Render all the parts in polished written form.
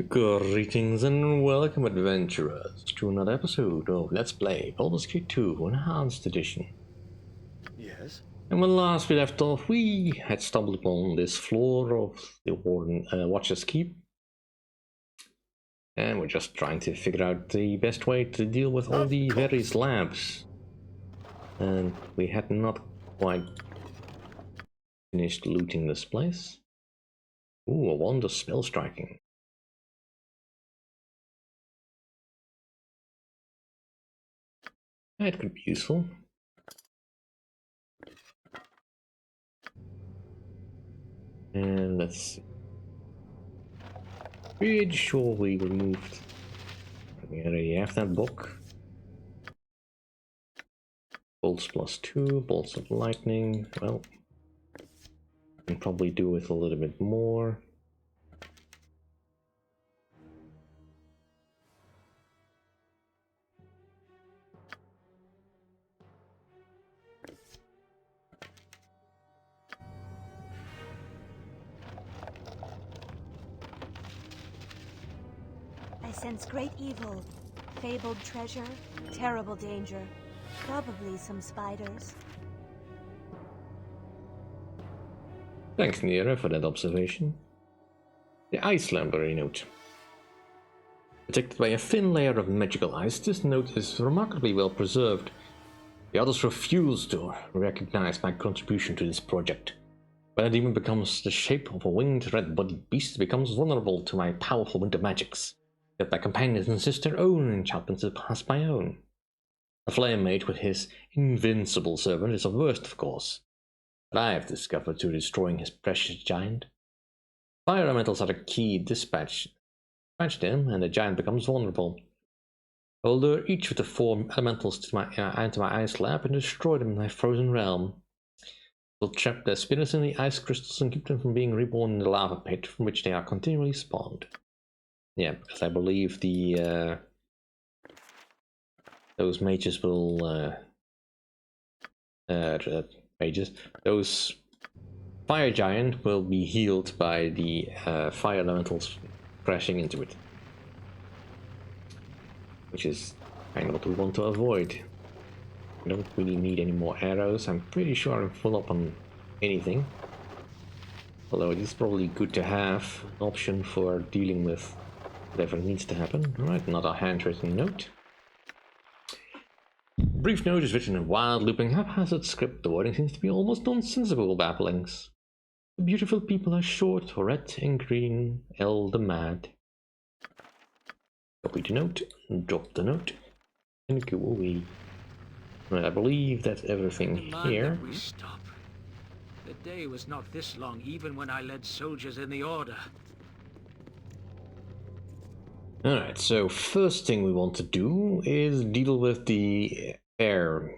Greetings and welcome, adventurers, to another episode of Let's Play Baldur's Gate 2 Enhanced Edition. Yes? And when last we left off, we had stumbled upon this floor of the Watcher's Keep. And we're just trying to figure out the best way to deal with all the various labs. And we had not quite finished looting this place. Ooh, a wand of spell striking. That could be useful. And let's see. Pretty sure we removed. We already have that book. Bolts +2, bolts of lightning. Well, we can probably do with a little bit more. I sense great evil, fabled treasure, terrible danger, probably some spiders. Thanks, Nira, for that observation. The Ice Library note. Protected by a thin layer of magical ice, this note is remarkably well preserved. The others refuse to recognize my contribution to this project. When a demon becomes the shape of a winged red-bodied beast, it becomes vulnerable to my powerful winter magics. Yet my companions insist their own enchantments surpass my own. A flame mate with his invincible servant is the worst, of course, but I have discovered to destroying his precious giant. Fire elementals are the key dispatch. Dispatch them, and the giant becomes vulnerable. I will lure each of the 4 elementals to into my ice lab and destroy them in my frozen realm. I will trap their spirits in the ice crystals and keep them from being reborn in the lava pit from which they are continually spawned. Yeah, because I believe the those mages will those fire giant will be healed by the fire elementals crashing into it, which is kind of what we want to avoid. We don't really need any more arrows. I'm pretty sure I'm full up on anything, although it is probably good to have an option for dealing with whatever needs to happen. Alright, another handwritten note. Brief note is written in wild, looping, haphazard script. The wording seems to be almost nonsensical babblings. The beautiful people are short, red and green, elder mad. Copy the note, drop the note, and go away. Right, I believe that's everything here. We stop. The day was not this long, even when I led soldiers in the order. Alright, so first thing we want to do is deal with the air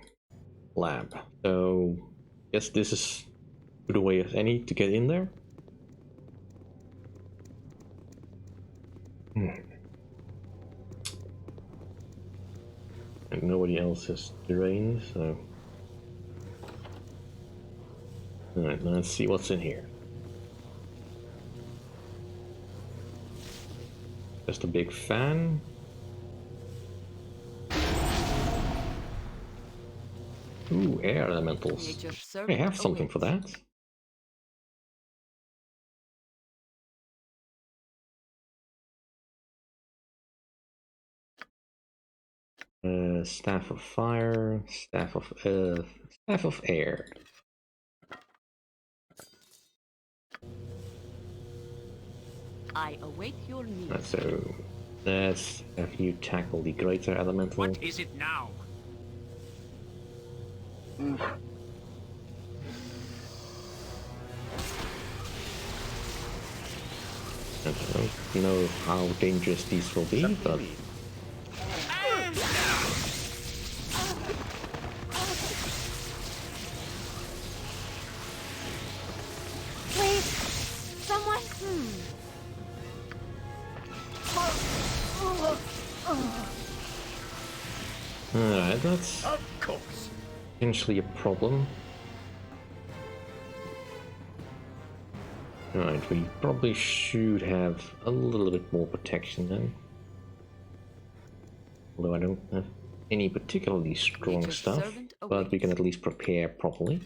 lab. So, yes, this is a good way as any to get in there. And nobody else has terrain, so... Alright, let's see what's in here. Just a big fan. Ooh, air elementals. I have something for that. Staff of fire, staff of air. I await your needs. So let's have you tackle the greater elemental. What is it now? I don't know how dangerous these will be, but Please, someone. alright, that's Of course. potentially a problem. Right, we probably should have a little bit more protection then. Although I don't have any particularly strong Nature's stuff, servant but we can awaits. at least prepare properly.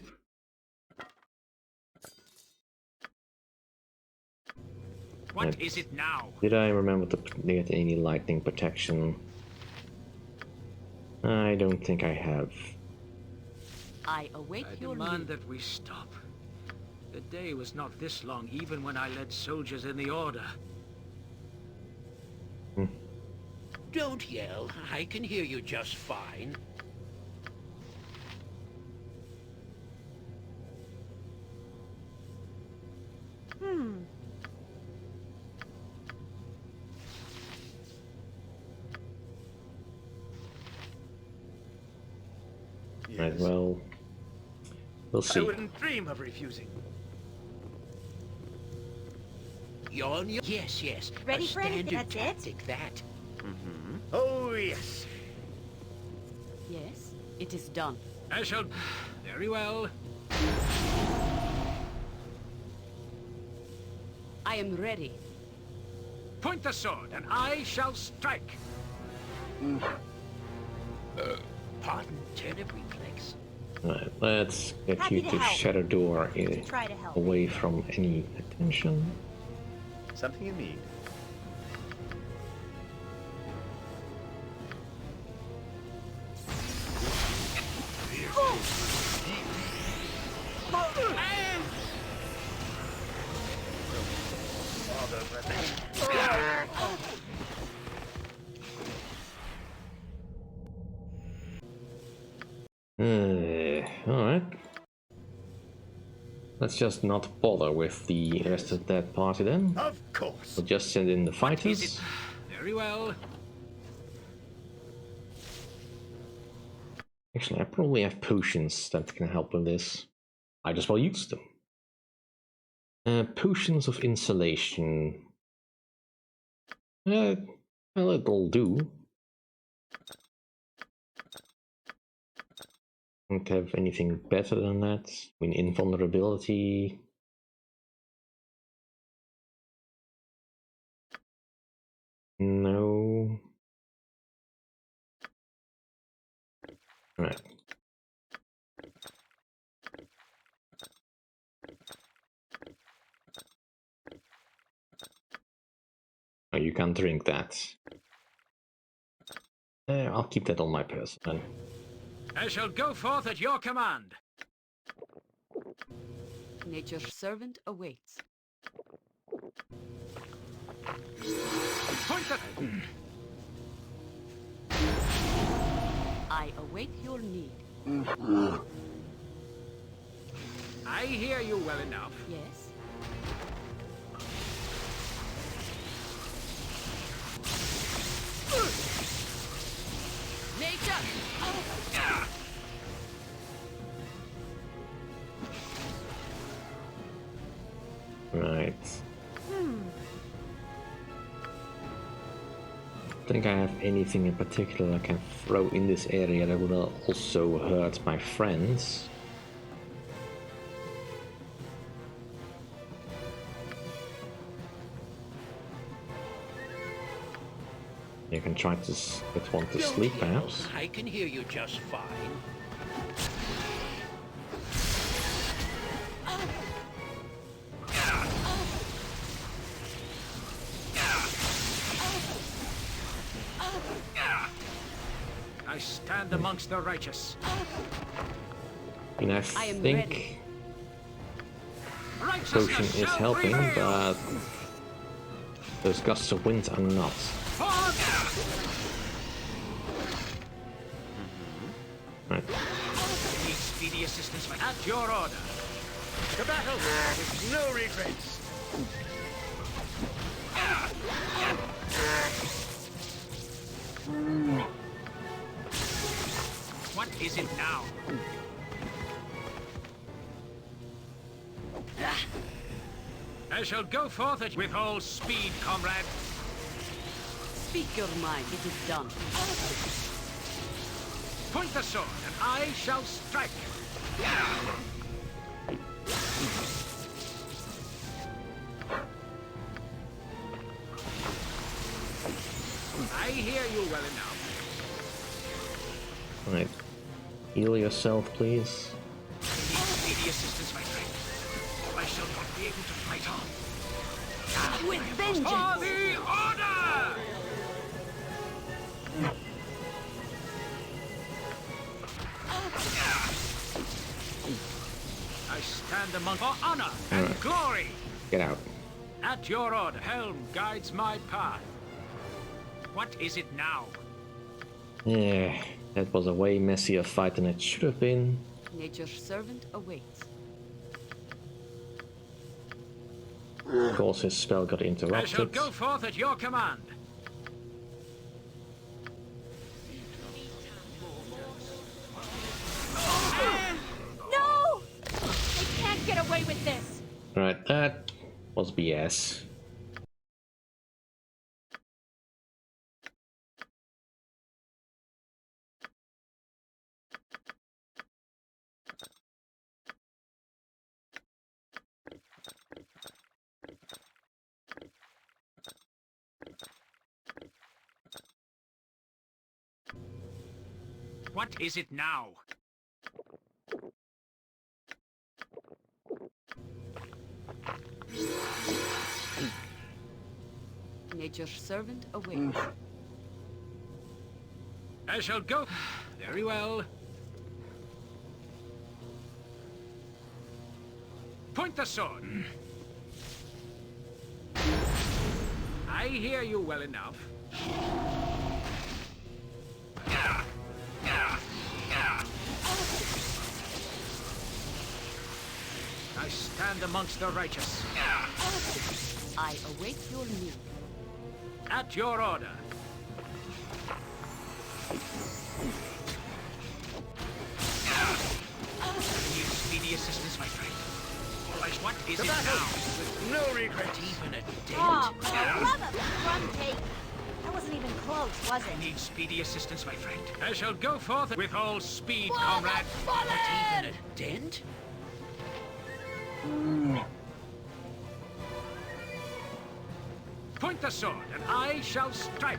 What Right. is it now? Did I remember to get any lightning protection? I don't think I have. I await I your demand need. that we stop. The day was not this long, even when I led soldiers in the Order. Don't yell. I can hear you just fine. Right, Yes. well, we'll I see. wouldn't dream of refusing. You're on your... Yes, yes. Ready a for anything, standard that's it? tactic, that. Oh, yes. Yes, it is done. I shall... Very well. I am ready. Point the sword, and I shall strike. Pardon, turnip reflex. Right, let's get Happy you to to help. Shadow Door Try to help. away from any attention. Something you need. Alright. Let's just not bother with the rest of that party then. Of course. We'll just send in the Is fighters. it... Very well. Actually, I probably have potions that can help with this. I just well use them. Potions of insulation. Well, it'll do. Don't have anything better than that. I mean, invulnerability. No. Right. Oh, you can't drink that. I'll keep that on my person then. I shall go forth at your command. Nature's servant awaits. Point the... I await your need. I hear you well enough. Yes. Nature! Right. Think I have anything in particular I can throw in this area that would also hurt my friends. You can try to get one to Don't sleep, yell. perhaps. I can hear you just fine. I stand amongst the righteous. I mean, I I am think ready. Righteousness potion is shall helping, prevail. but those gusts of wind are not. Right. Need speedy assistance at your order. To battle. With no regrets. What is it now? I shall go forth at with all speed, comrade. Speak your mind. It is done. Point the sword, and I shall strike. I hear you well enough. Right. Heal yourself, please. I need speedy assistance, my friend. I shall not be able to fight on. With vengeance! For the order! I stand among for honor and glory. Get out. At your order, helm guides my path. What is it now? Yeah, that was a way messier fight than it should have been. Nature's servant awaits. Of course, his spell got I shall interrupted. go forth at your command. No! I can't get away with this! Right, that was BS. What is it now? Nature's servant awaits. I shall go. Very well. Point the sword. I hear you well enough. I stand amongst the righteous. I await your need. At your order. I need speedy assistance, my friend. Otherwise, what is To it battle! now? With no regrets! Even a dent? Oh, for the love of crumb cake! That wasn't even close, was I it? need speedy assistance, my friend. I shall go forth with all speed, For the comrade. Not fallen! even a dent? Point the sword, and I shall strike.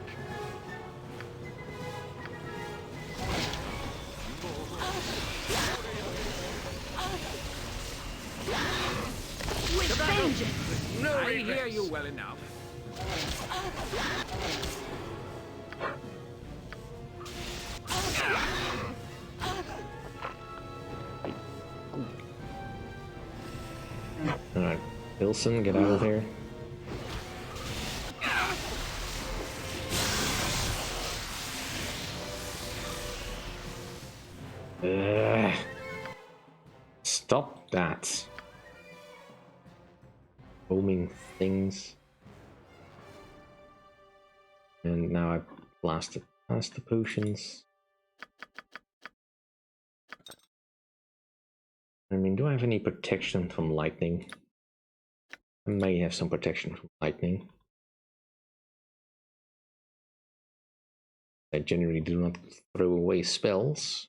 With vengeance! With no I regrets! hear you well enough. Alright, Wilson, get out of here. Ugh. Stop that. Foaming things. And now I blasted past the potions. I mean, do I have any protection from lightning? I may have some protection from lightning. I generally do not throw away spells.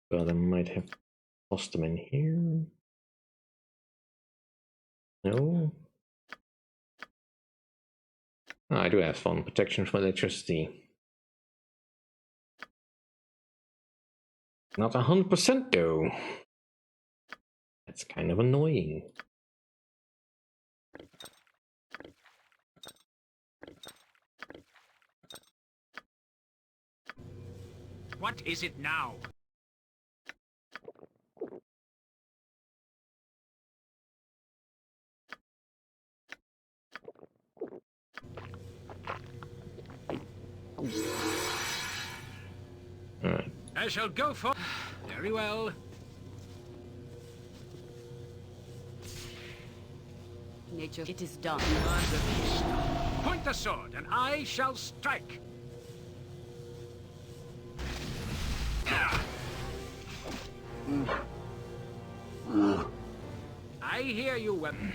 But I might have tossed them in here. No. Oh, I do have some protection from electricity. Not 100% though. That's kind of annoying. What is it now? Alright. I shall go for... Very well. Nature, it is done. Point the sword, and I shall strike. I hear you, weapon.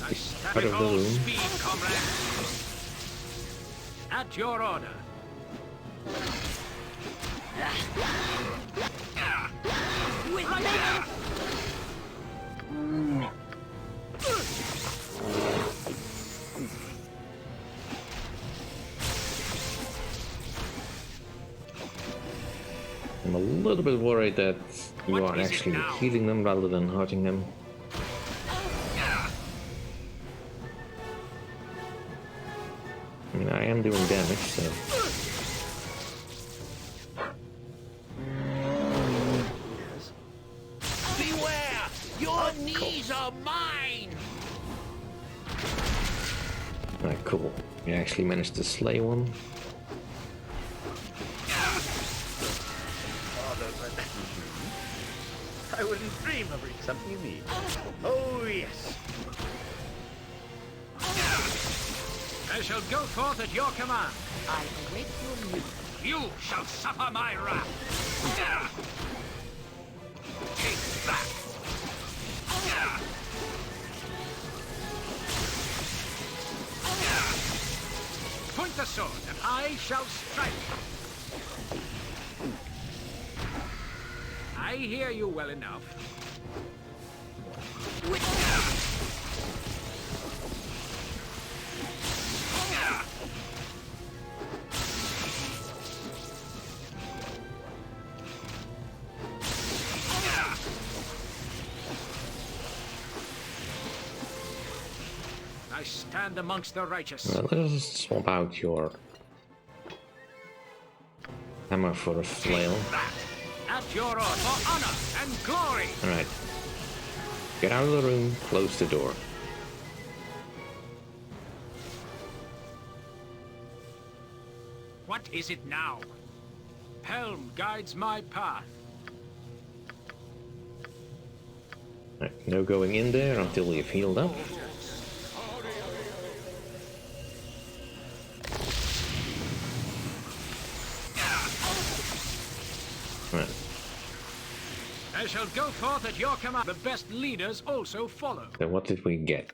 I stand Out with of the all room. speed, comrade. At your order. I'm a little bit worried that you What are is it actually now? healing them rather than hurting them. I mean, I am doing damage, so... Beware! Your knees are mine! Alright, cool. We actually managed to slay one. I wouldn't dream of reaching something you need. Oh, yes. I shall go forth at your command. I await your news. You shall suffer my wrath. Take that. Point the sword, and I shall strike. I hear you well enough. I stand amongst the righteous. Well, let's swap out your hammer for a flail. That. At your order, for honor and glory. Alright. Get out of the room, close the door. What is it now? Helm guides my path. Right, no going in there until you've healed up. Right. I shall go forth at your command. The best leaders also follow. So what did we get?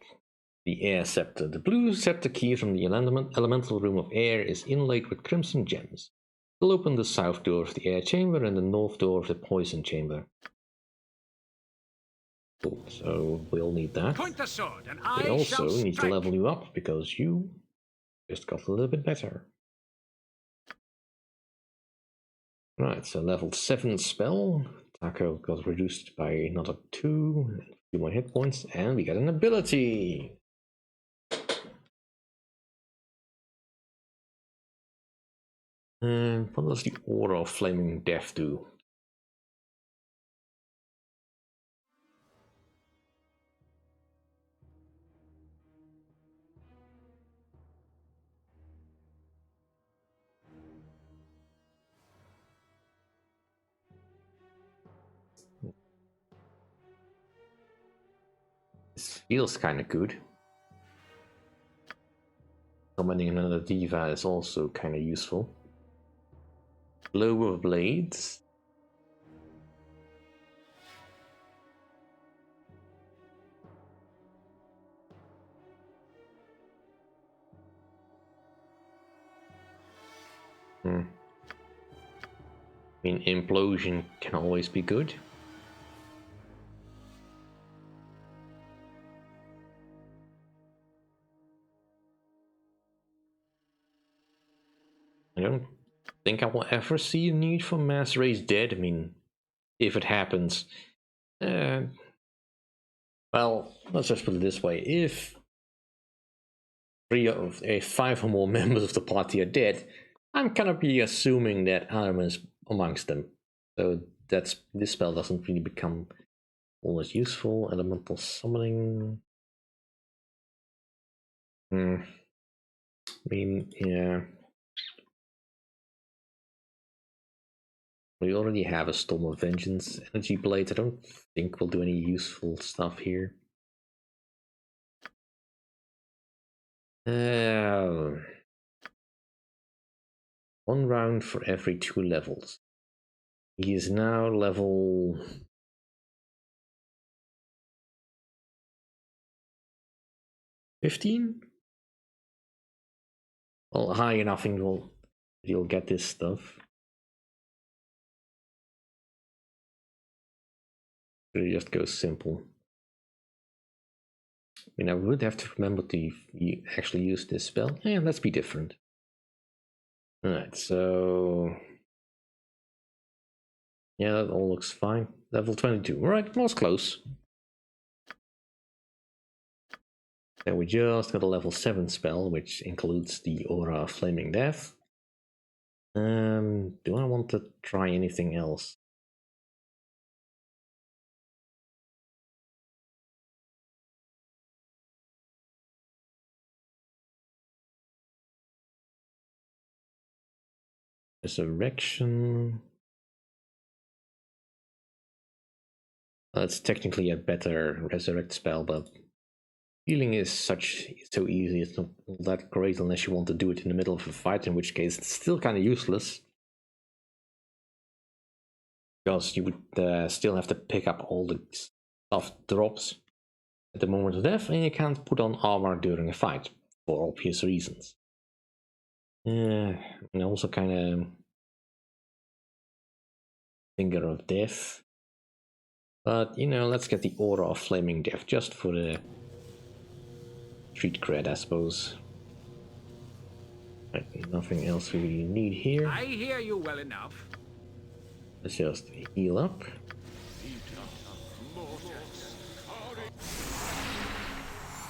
The Air Scepter. The blue scepter key from the elemental room of air is inlaid with crimson gems. It will open the south door of the air chamber and the north door of the poison chamber. Cool, so we'll need that. Point the sword, and We I also shall need to strike. level you up because you just got a little bit better. Right, so level 7 spell. Taco got reduced by another 2, a few more hit points, and we got an ability. What does the Order of Flaming Death do? This feels kind of good. Summoning another diva is also kind of useful. Blow of Blades. I mean, Implosion can always be good. I don't think I will ever see a need for Mass Raise Dead. I mean, if it happens, well, let's just put it this way: if 5 or more members of the party are dead, I'm gonna be assuming that Arm is amongst them. So this spell doesn't really become all as useful. Elemental Summoning. I mean, yeah. We already have a Storm of Vengeance. Energy Blade, I don't think will do any useful stuff here. One round for every 2 levels. He is now level 15? Well, high enough and you'll get this stuff. It just goes simple. I mean, I would have to remember to actually use this spell. Yeah, let's be different. Alright, so Yeah, that all looks fine. Level 22. Right, was close. Then we just got a level 7 spell, which includes the Aura of Flaming Death. Do I want to try anything else? Resurrection. It's technically a better resurrect spell, but healing is so easy. It's not that great unless you want to do it in the middle of a fight, in which case it's still kind of useless. Because you would still have to pick up all the stuff drops at the moment of death, and you can't put on armor during a fight, for obvious reasons. And also kind of Finger of Death. But, you know, let's get the Aura of Flaming Death, just for the street cred, I suppose. Right, nothing else we really need here. I hear you well enough. Let's just heal up.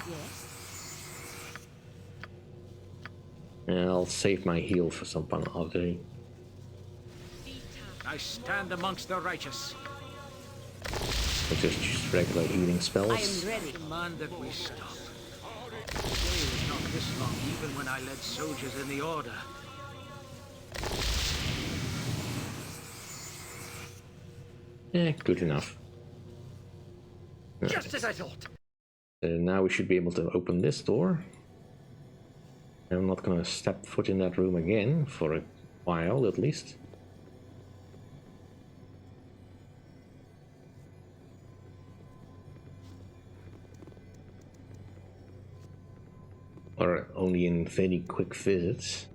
Yes. And I'll save my heal for some other day. I stand amongst the righteous. Or just regular healing spells. I am ready. Demand that we stop. The day was not this long, even when I led soldiers in the Order. Yeah, good enough. Just as I thought. Now we should be able to open this door. I'm not gonna step foot in that room again, for a while at least. Or only in very quick visits.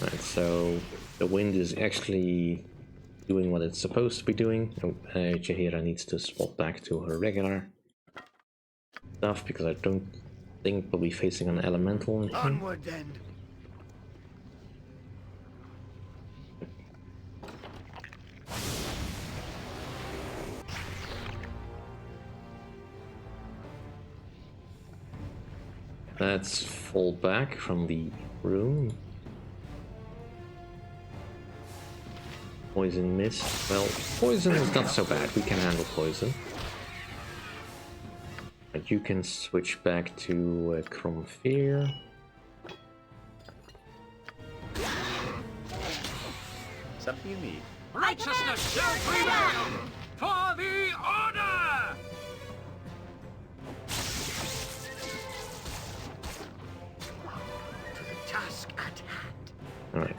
Right, so the wind is actually doing what it's supposed to be doing. Jaheira needs to swap back to her regular stuff because I don't think we'll be facing an elemental. Onward then. Let's fall back from the room. Poison mist. Well, poison is not so bad. We can handle poison. But you can switch back to Chrome Fear. Something you need. Righteousness shall prevail for the Order! To the task at hand. Alright.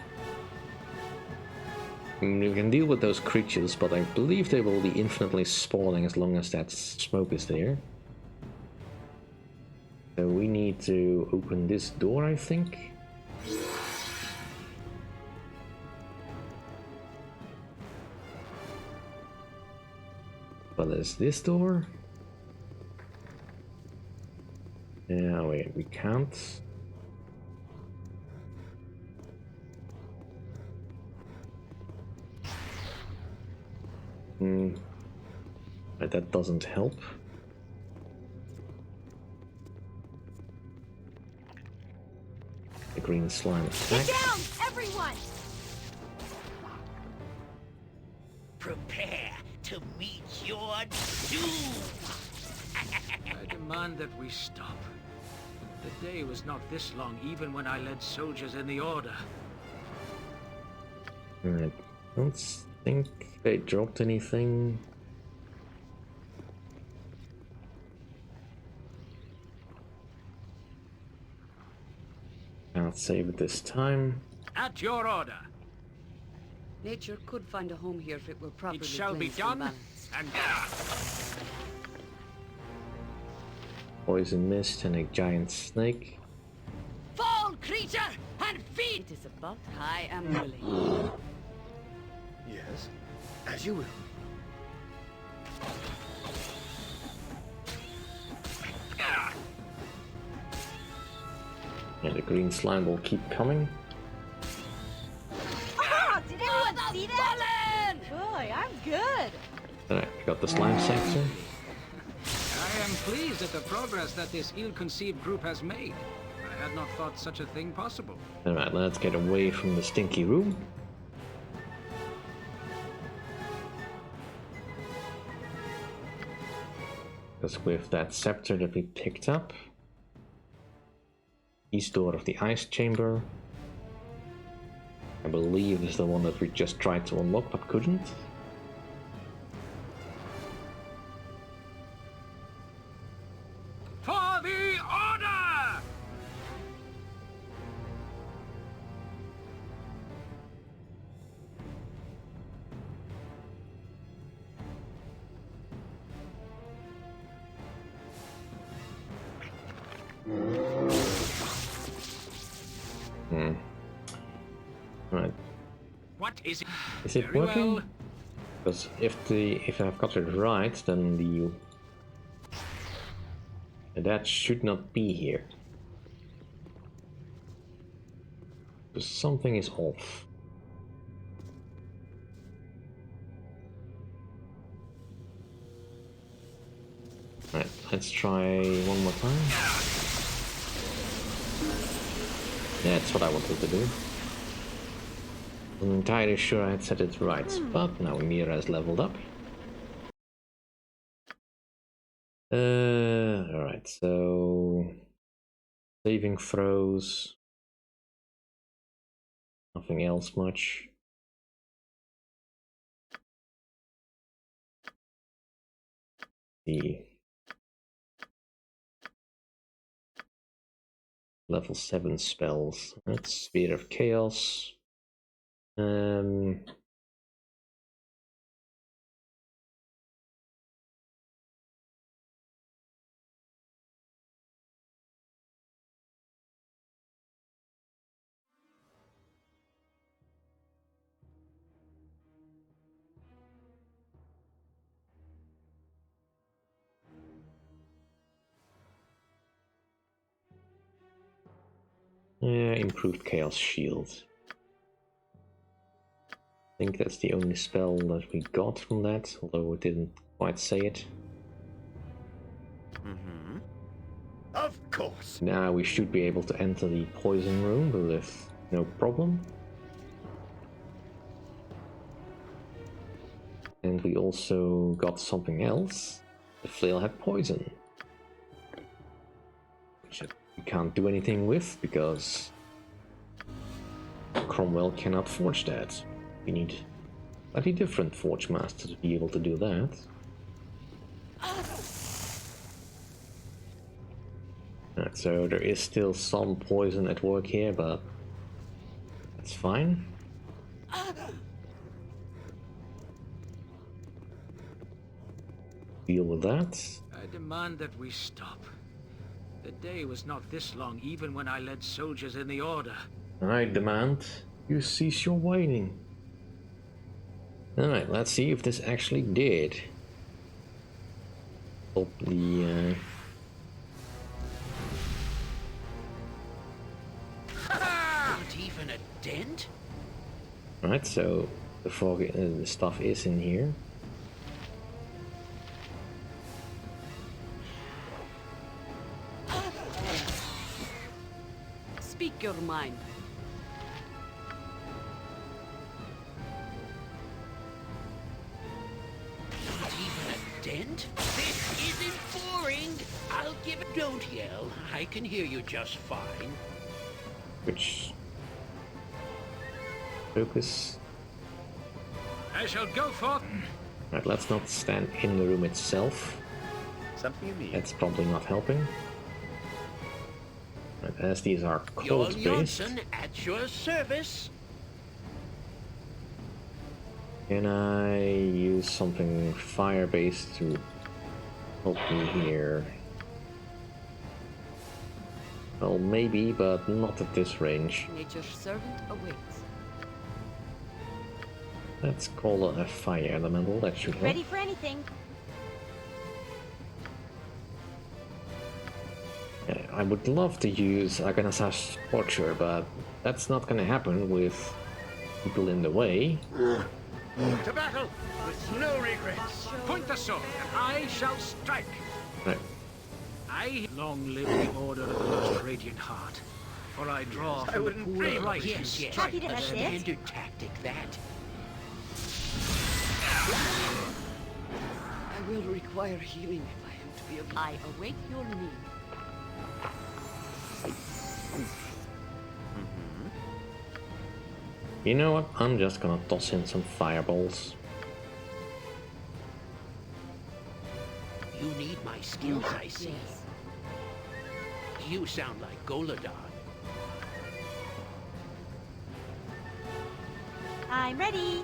You can deal with those creatures, but I believe they will be infinitely spawning as long as that smoke is there. So we need to open this door, I think. But there's this door. Yeah, wait, we can't. But that doesn't help. The green slime attack. Get down, everyone! Prepare to meet your doom. I demand that we stop. The day was not this long, even when I led soldiers in the Order. I don't think they dropped anything. Can't save it this time. At your order, Nature could find a home here if it were properly it shall be cleansed and done, balanced. and Poison mist and a giant snake. Fall, creature, and feed! It is about I am willing. Yes, as you will. And the green slime will keep coming. Oh, did anyone see that? Boy, I'm good. Alright, we got the slime sector. I am pleased at the progress that this ill-conceived group has made. I had not thought such a thing possible. Alright, let's get away from the stinky room. Because with that scepter that we picked up, east door of the ice chamber, I believe is the one that we just tried to unlock but couldn't. For the order! Right. What is it? Is it Very working? well. Because if I've got it right, then that should not be here. So something is off. Right, let's try one more time. That's what I wanted to do. I'm entirely sure I had set it right, but now Mira has leveled up. Alright, so saving throws. Nothing else much. The level 7 spells. That's Sphere of Chaos. Yeah, improved Chaos Shield. I think that's the only spell that we got from that, although it didn't quite say it. Of course. Now we should be able to enter the poison room with no problem. And we also got something else. The flail had poison. Which we can't do anything with because Cromwell cannot forge that. We need a slightly different forge master to be able to do that. Right, so there is still some poison at work here, but that's fine. Deal with that. I demand that we stop. The day was not this long even when I led soldiers in the Order. I demand you cease your whining. Alright, let's see if this actually did. Stop the Not even a dent? Right, so the fog, the stuff is in here. Speak your mind. Not even a dent? This isn't boring. I'll give it. Don't yell. I can hear you just fine. Which focus. I shall go forth. Right, let's not stand in the room itself. Something you need. That's probably not helping. Right, as these are Jarl cold based, Jonsson at your service. can I use something fire based to help me here? Well, maybe, but not at this range. Nature's servant awaits. Let's call it a fire elemental, that should help. Ready for anything. Yeah, I would love to use Aganasa's Torture, but that's not gonna happen with people in the way. To battle with no regrets. Point the sword, and I shall strike. Right. I long live the order of the most radiant heart, for I draw I from the wouldn't pool dream of of light. Yes, yes. Happy to A assist. standard tactic, that. I will require healing if I am to be of... I await your need. You know what? I'm just gonna toss in some fireballs. You need my skills, I see. You sound like Goladon. I'm ready.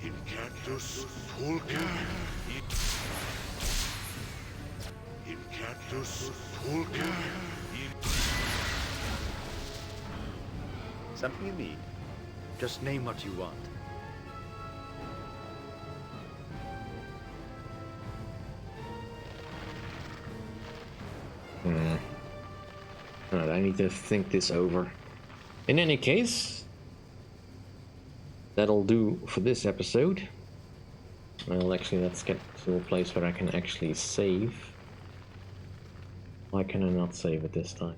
Incactus pulca. Incactus pulca. Something you need. Just name what you want. Alright, I need to think this over. In any case, that'll do for this episode. Well, actually, let's get to a place where I can actually save. Why can I not save it this time?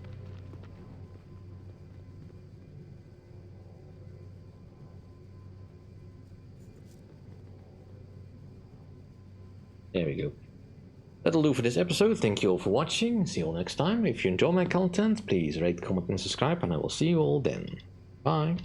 There we go. That'll do for this episode. Thank you all for watching. See you all next time. If you enjoy my content, please rate, comment, and subscribe, and I will see you all then. Bye.